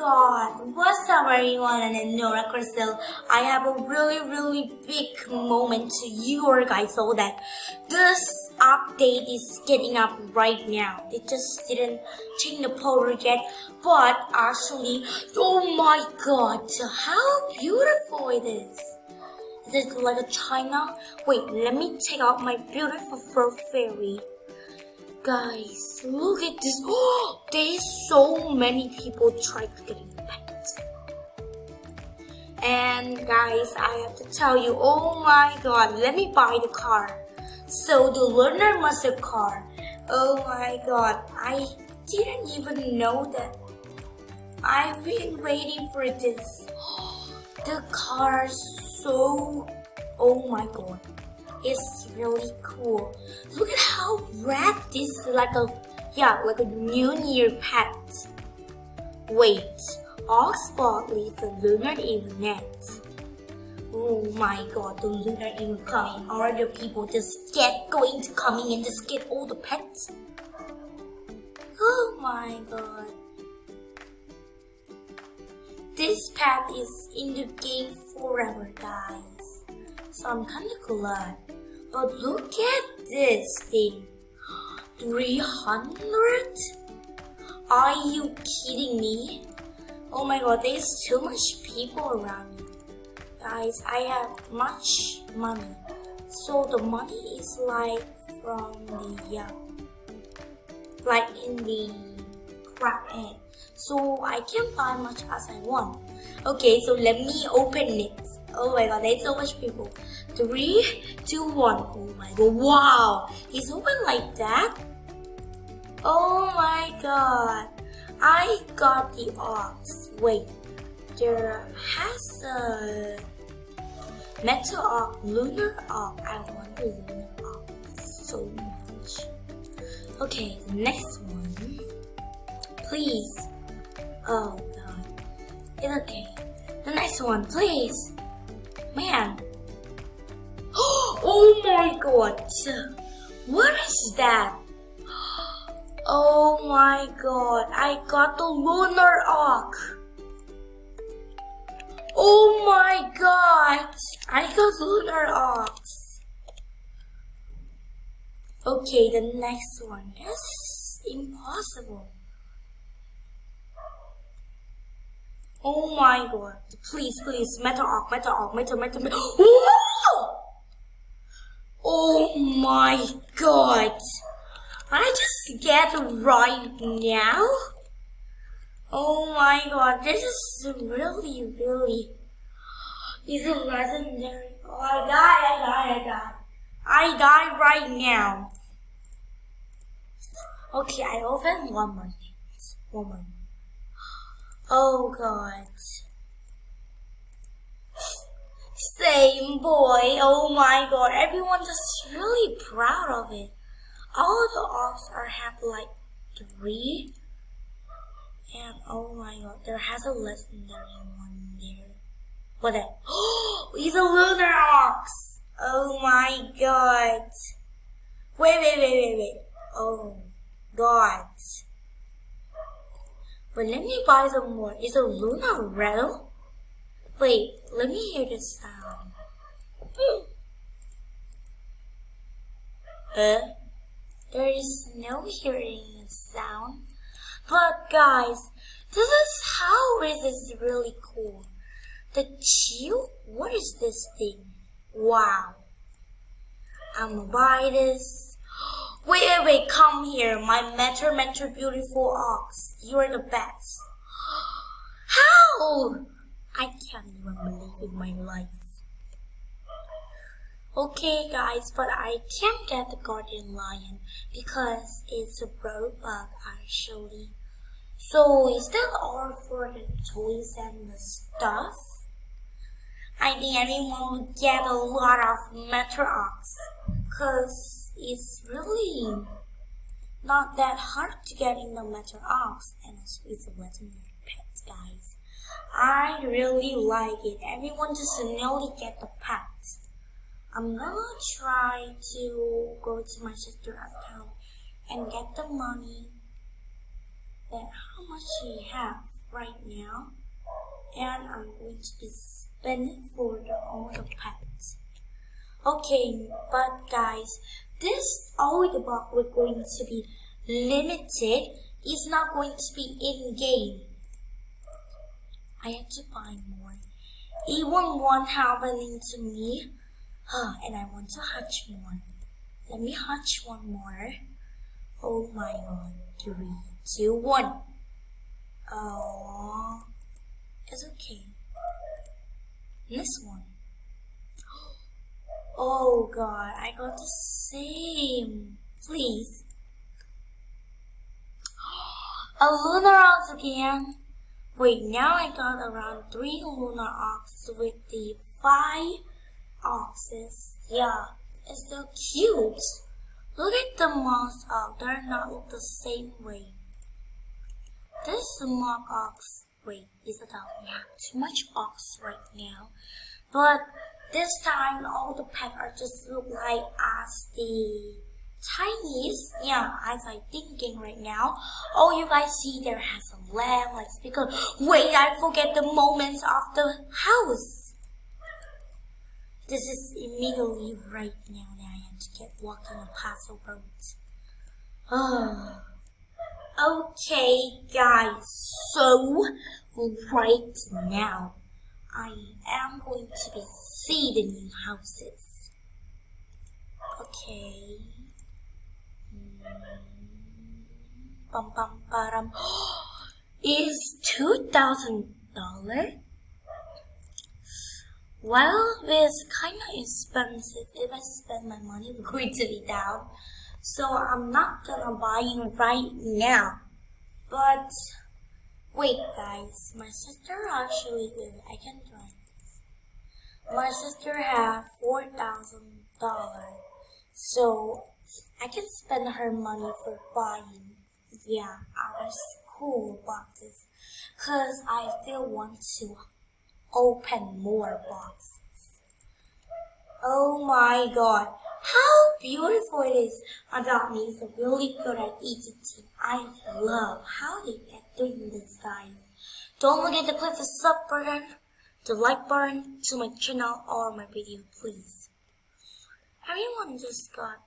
god, what's up everyone, and in Nora Crystal, I have a really big moment to you guys so that this update is getting up right now. They just didn't change the powder yet, but actually, oh my god, how beautiful it is. Is it like a China? Wait, let me take out my beautiful fur fairy. Guys, look at this. Oh, there's so many people trying to get a pet. And guys, I have to tell you, oh my god, let me buy the car. So the Lunar Muscle car. Oh my god, I didn't even know that. I've been waiting for this. The car is so, oh my god. It's really cool. Look at how red this is, like a New Year pet. Wait, Oxford leaves the lunar event. Oh my god, the lunar event coming. Are the people just going to coming and just get all the pets? Oh my god. This pet is in the game forever, guys. So I'm kinda glad. But look at this thing. 300? Are you kidding me? Oh my god, there's too much people around me. Guys, I have much money. So the money is like from the, like in the crab egg. So I can buy much as I want. Okay, so let me open it. Oh my god, there's so much people. 3, 2, 1. Oh my god, wow! It's open like that? Oh my god. I got the ox. Wait, there has a metal ox, lunar ox. I want the lunar ox so much. Okay, the next one. Please. Oh god. It's okay. The next one, please. Man. Oh my god. What is that? Oh my god. I got the Lunar Ox. Oh my god. I got Lunar Ox. Okay, the next one. That's impossible. Oh my god. Please, metal ox. Whoa! Oh my god. I just get right now? Oh my god, this is really is a legendary. Oh, I die right now. Okay, I open one more. Oh god. Same boy. Oh my god. Everyone just really proud of it. All the ox have like 3. And oh my god, there has a legendary one there. What that? Oh, he's a Lunar Ox. Oh my god. Wait. Oh god. But let me buy some more. Is a Lunar rattle? Wait, let me hear the sound. There is no hearing the sound. But guys, this is how it is really cool. The chill? What is this thing? Wow. I'm gonna buy this. Wait, come here, my Metro beautiful ox. You're the best. How? I can't even believe in my life. Okay guys, but I can't get the Guardian Lion because it's a robot actually. So is that all for the toys and the stuff? I think everyone will get a lot of Metro Ox because it's really not that hard to get in the Metro Ox, and it's a legendary pet, guys. I really like it. Everyone just nearly get the pet. I'm gonna try to go to my sister's account and get the money that how much she have. right now, and I'm going to be spending for all the pets. Okay, but guys, this all the box we're going to be limited. It's not going to be in game. I have to buy more. Even one happening to me, and I want to hatch more. Let me hatch one more. Oh my god! 3, 2, 1. Oh, it's okay. This one. Oh god, I got the same. Please. A Lunar Ox again. Wait, now I got around 3 Lunar Ox with the 5 oxes. Yeah, it's still cute. Look at the moss ox. They're not the same way. This mock ox. Wait, is it out? We have too much ox right now. But this time, all the pets are just look like as the Chinese. Yeah, as I'm thinking right now. Oh, you guys see there has a lamb, like speaker. Wait, I forget the moments of the house. This is immediately right now that I have to get walking past the road. Okay, guys. So right now, I am going to be see the new houses. Okay. Bum bum bum. Is $2,000? Well, it's kind of expensive. If I spend my money, it's going to be down. So I'm not gonna buy it right now. But wait, guys, my sister actually I can try this. My sister have $4,000, so I can spend her money for buying, our school boxes, cause I still want to open more boxes. Oh my god, how beautiful it is. Adopt Me is really good at editing. I love how they get doing this, guys. Don't forget to click the sub button, the like button to my channel or my video, please. Everyone just got...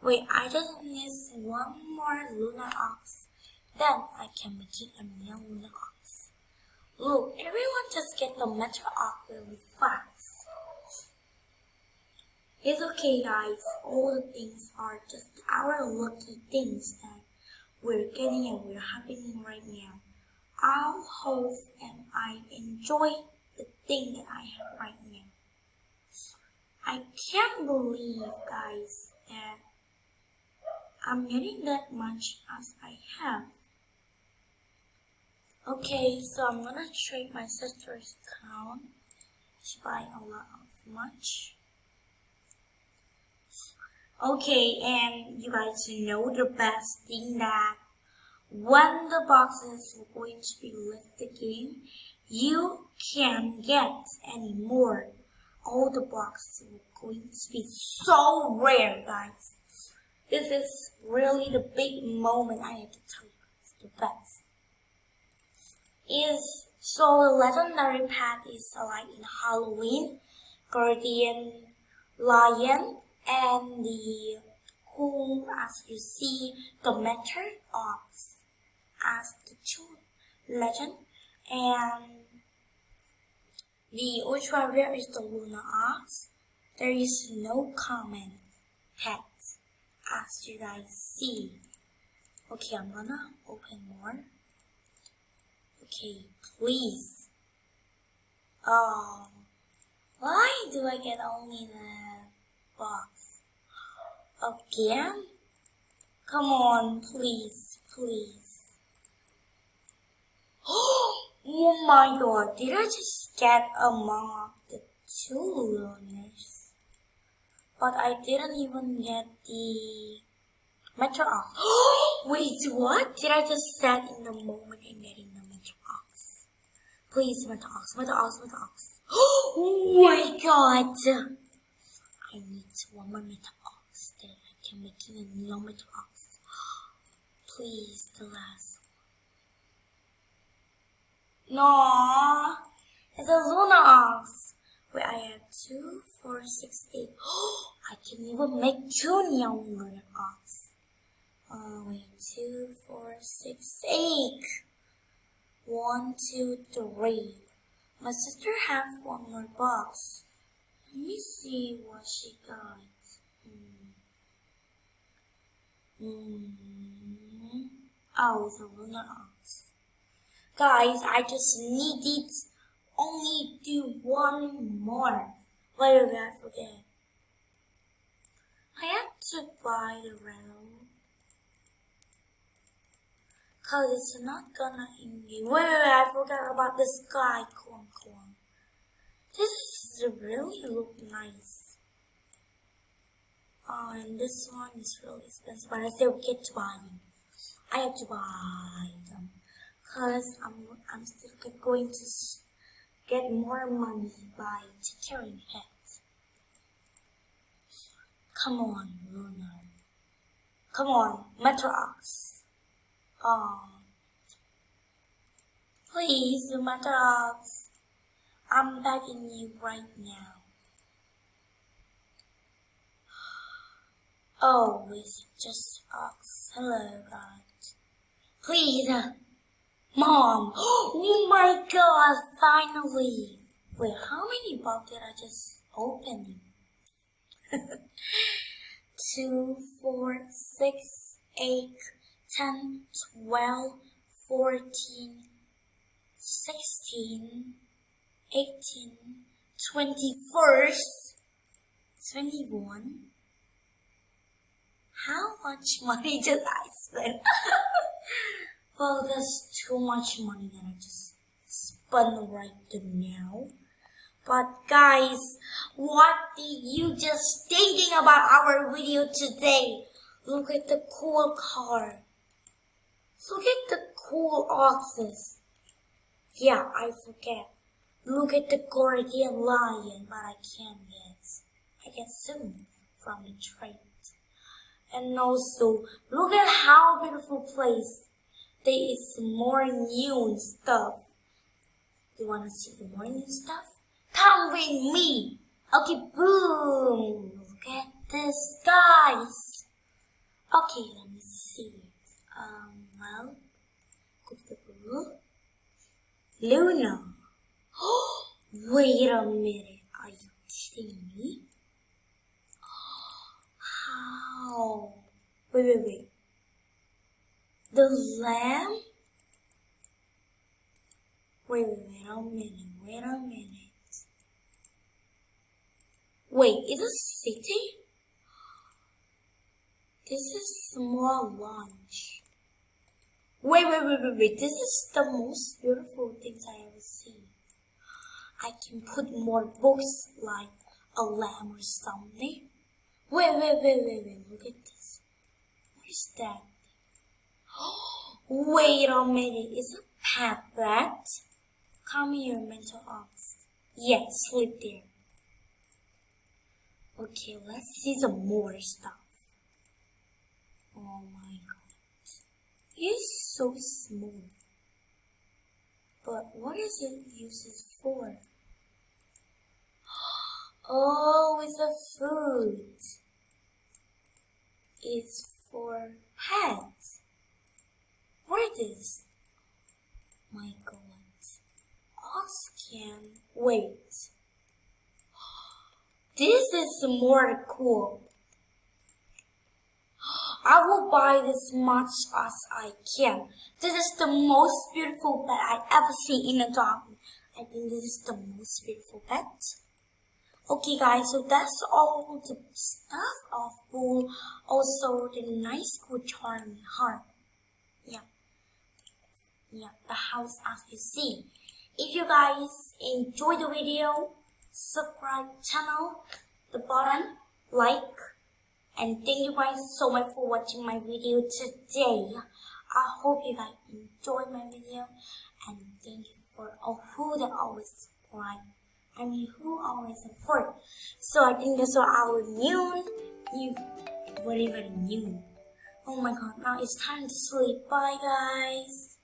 Wait, I just need one more Lunar Ox. Then I can make it a new Lunar Ox. Look, everyone just get the Metal Ox really fast. It's okay, guys. All the things are just our lucky things that we're getting and we're happening right now. I hope and I enjoy the thing that I have right now. I can't believe, guys, that I'm getting that much as I have. Okay, so I'm gonna trade my sister's account. She's buying a lot of much. Okay, and you guys know the best thing that when the boxes are going to be left the game, you can't get any more. All the boxes are going to be so rare, guys. This is really the big moment I have to tell you. It's the best. So the legendary pet is like in Halloween, Guardian Lion, and the cool, as you see, the Metal Ox as the 2 legend, and the ultra rare is the Lunar Ox. There is no common pets, as you guys see. Okay, I'm gonna open more. Okay, please. Oh, why do I get only the box? Again? Come on, please, please. Oh my god, did I just get among the 2 lunars? But I didn't even get the Metro Ox. Wait, what? Did I just set in the moment in getting the Metro Ox? Please, Metro Ox, Metro Ox, Metro Ox. Oh my god! I need one more Metro Ox, then I can make it a new Metro Ox. Please, the last No, it's a Lunar Ox. Wait, I have 2, 4, 6, 8. I can even make 2 young Lunar Ox. Wait, 2, 4, 6, 8. 1, 2, 3. My sister has one more box. Let me see what she got. Oh, it's a Lunar Ox. Guys, I just needed only do one more. Wait a minute, I forget. I have to buy the rental. Cause it's not gonna engage. Wait, I forgot about the sky corn. This really look nice. Oh, and this one is really expensive, but I still get to buy them. I have to buy them. Cause I'm still going to get more money by taking pets. Come on, Lunar. Come on, Metro Ox. Oh. Please, Metro Ox. I'm begging you right now. Oh, it's just Ox. Hello, God. Please. Mom. Oh my God, finally. Wait, how many bucks did I just open? 2, 4, 6, 8, 10, 12, 14, 16, 18, 21st, 21. How much money did I spend? Well, that's too much money that I just spent right now. But guys, what did you just thinking about our video today? Look at the cool car. Look at the cool oxes. Yeah, I forget. Look at the Gordian lion, but I can't guess. I guess soon from the trait. And also, look at how beautiful place. There is more new stuff. Do you want to see the more new stuff? Come with me. Okay, boom. Look at this, guys. Okay, let me see. Well, go to the blue. Luna. Wait a minute. Are you kidding me? How? Wait. The lamb? Wait a minute. Wait, is it city? This is small lunch. Wait. This is the most beautiful things I ever seen. I can put more books like a lamb or something. Wait. Look at this. What is that? Wait a minute. Is it pet rat? Come here, mental ox. Yes, sleep there. Okay, let's see some more stuff. Oh my God. It's so smooth. But what is it used for? Oh, it's a food. It's for pets. What is this? My God. Ox can wait. This is more cool. I will buy this much as I can. This is the most beautiful pet I ever seen in a dog. I think this is the most beautiful pet. Okay guys, so that's all the stuff of Bull. Also the nice good charming heart. Yeah, the house as you see. If you guys enjoy the video, subscribe channel, the button, like, and thank you guys so much for watching my video today. I hope you guys enjoyed my video, and thank you for all who that always subscribe. I mean, who always support. So I think that's our what even new? Oh my God, now it's time to sleep. Bye guys.